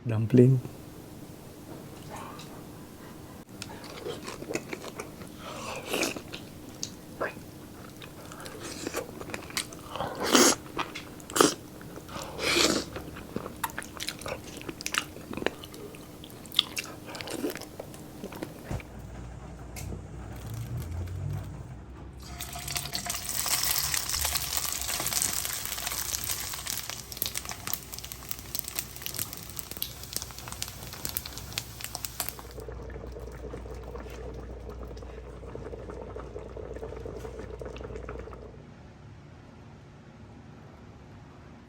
dumpling.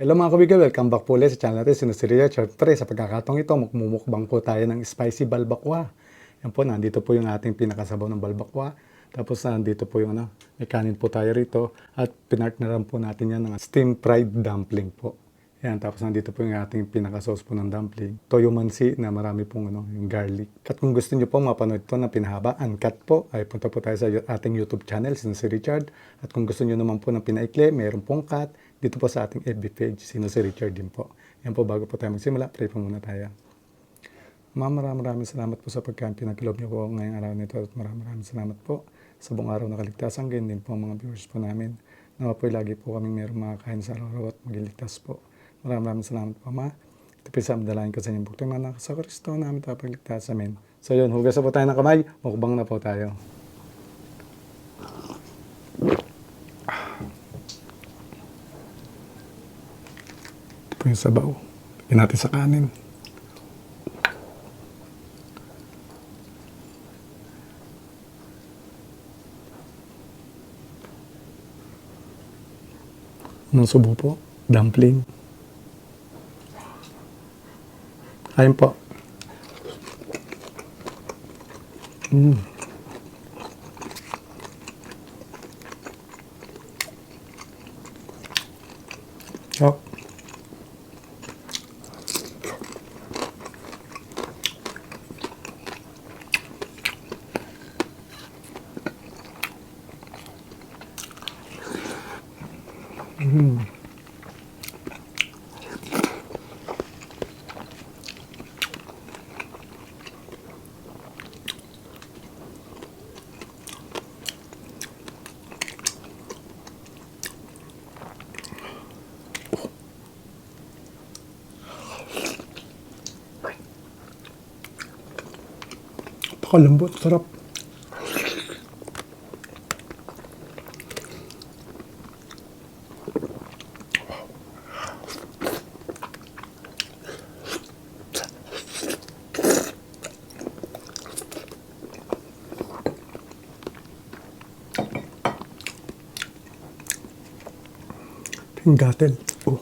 Hello mga kabigay, welcome back po ulit sa channel natin, sino si Ria. Siyempre, sa pagkakataong ito, magmumukbang po tayo ng spicy balbakwa. Yan po, nandito po yung ating pinakasabaw ng balbakwa. Tapos nandito po yung may kanin po tayo rito. At pinartneran po natin yan ng steam fried dumpling po. Yan, tapos nandito po yung ating pinaka-sauce po ng dumpling. Toyo mansi na marami pong yung garlic. At kung gusto nyo po mapanood ito na pinahaba, uncut po, ay punta po tayo sa ating YouTube channel, sino si Richard. At kung gusto nyo naman po ng pinaikli, mayroon pong cut dito po sa ating FB page, sino si Richard din po. Yan po, bago po tayo magsimula, pray po muna tayo. Maraming salamat po sa pagkain pinagkilob niyo po ngayong araw nito. At maraming salamat po sa buong araw na kaligtasan. Ganyan din po ang mga viewers po namin. Nawa po lagi po kami mayroong makakain sa araw-araw at magiligtas po. Maraming salamat po, Ma. Ito po sa madalain ko sa inyong bukti manak sa Kristo namin tapagligtas. Amen. So yun, hugas na po tayo ng kamay. Mukbang na po tayo. Ito po yung sabaw. Lagyan natin sa kanin. Anong subo po? Dumpling. Ayun po. Oh. Pakalambot, sarap. Gatel. Oh.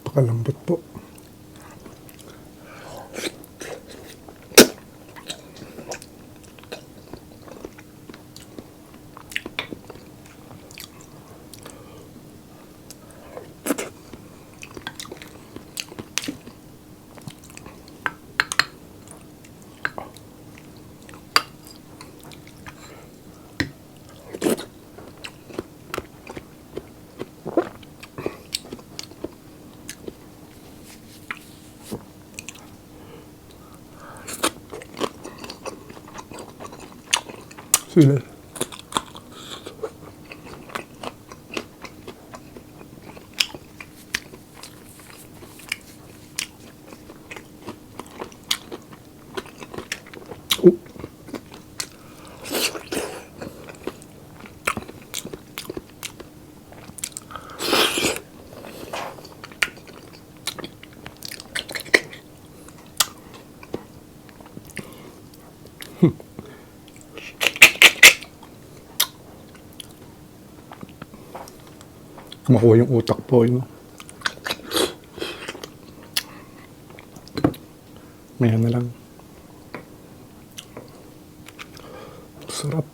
Pakalambot po. Sila. Oh. Makuha yung utak po, yun. Maya na lang. Sarap.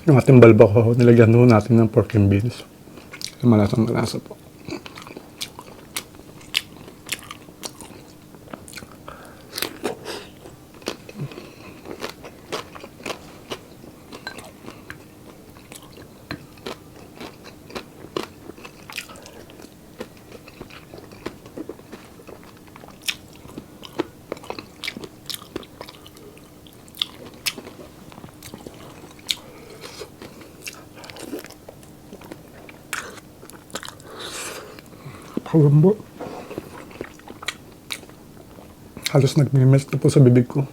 Yung ating balbako, nilagyan doon natin ng pork and beans. Malasang malasa po. Kalambot. Halos nag-melt na po sa bibig ko.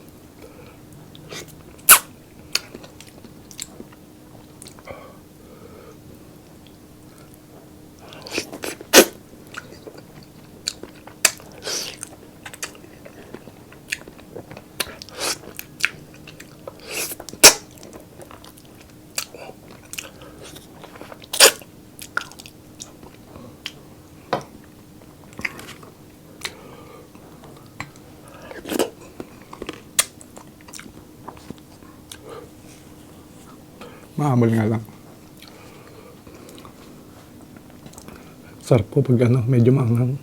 Maamol nga lang. Sarap po pag medyo maanghang.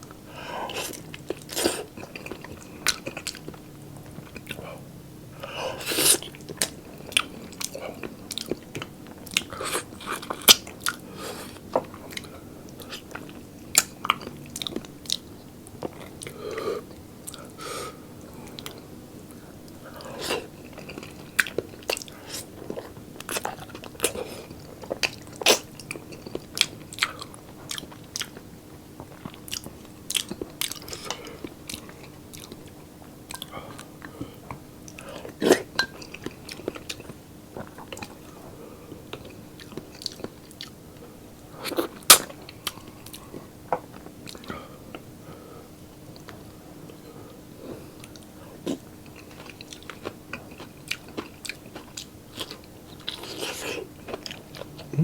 Sarap.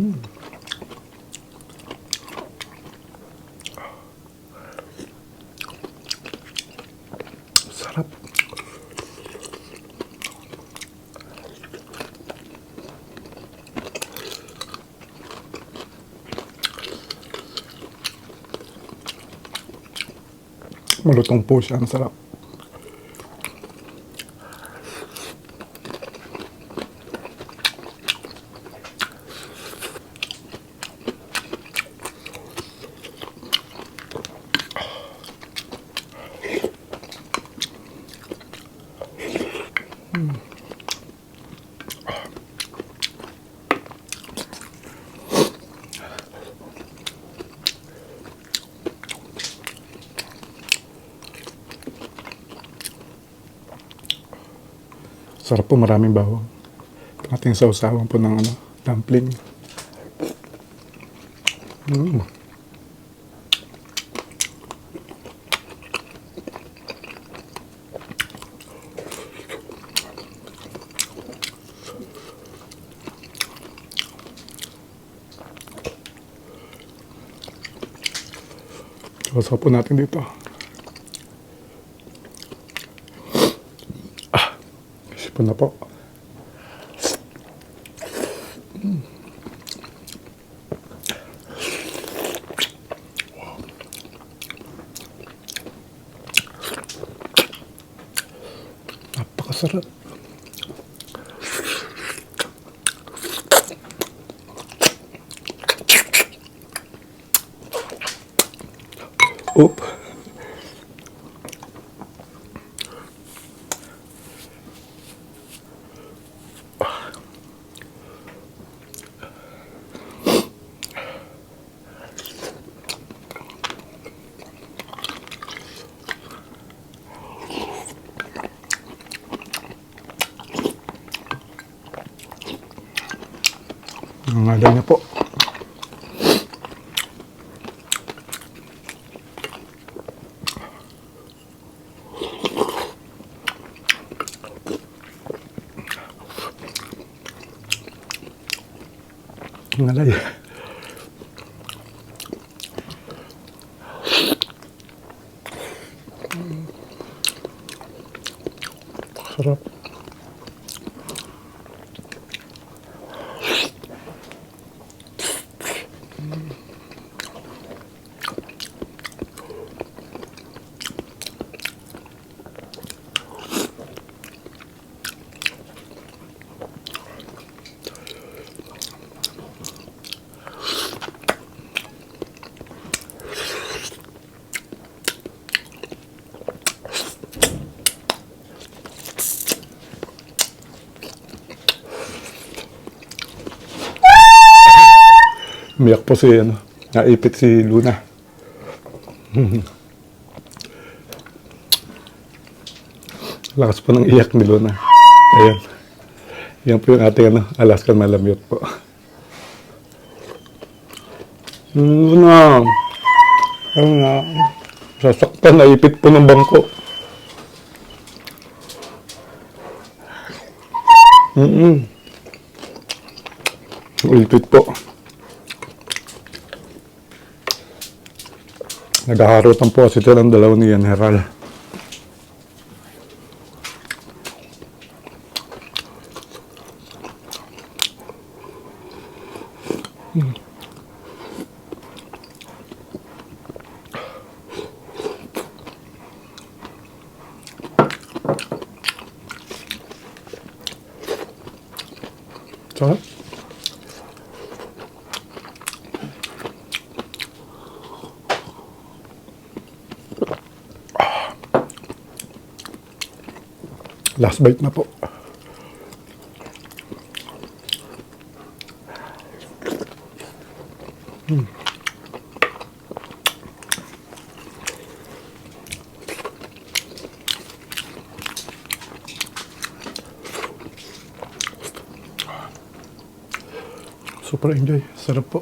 Malutong po siya. Ang sarap. Sarap po, maraming bawang. Ating sausawan po ng dumpling. Sausaw po natin dito. Sipon na po. Napakasarap. Oop. Nangalay na po. Nangalay. Sarap. Umiyak po si, naipit si Luna. Lakas po ng iyak ni Luna. Ayan. Yan po yung ating Alaskan Malamute po. Luna. Luna. Sasaktan, naipit po ng bangko. Naipit po. Naghaharutan po kasi ito ng dalaw ni General. Sarap. Last bite na po. Super enjoy. Sarap po.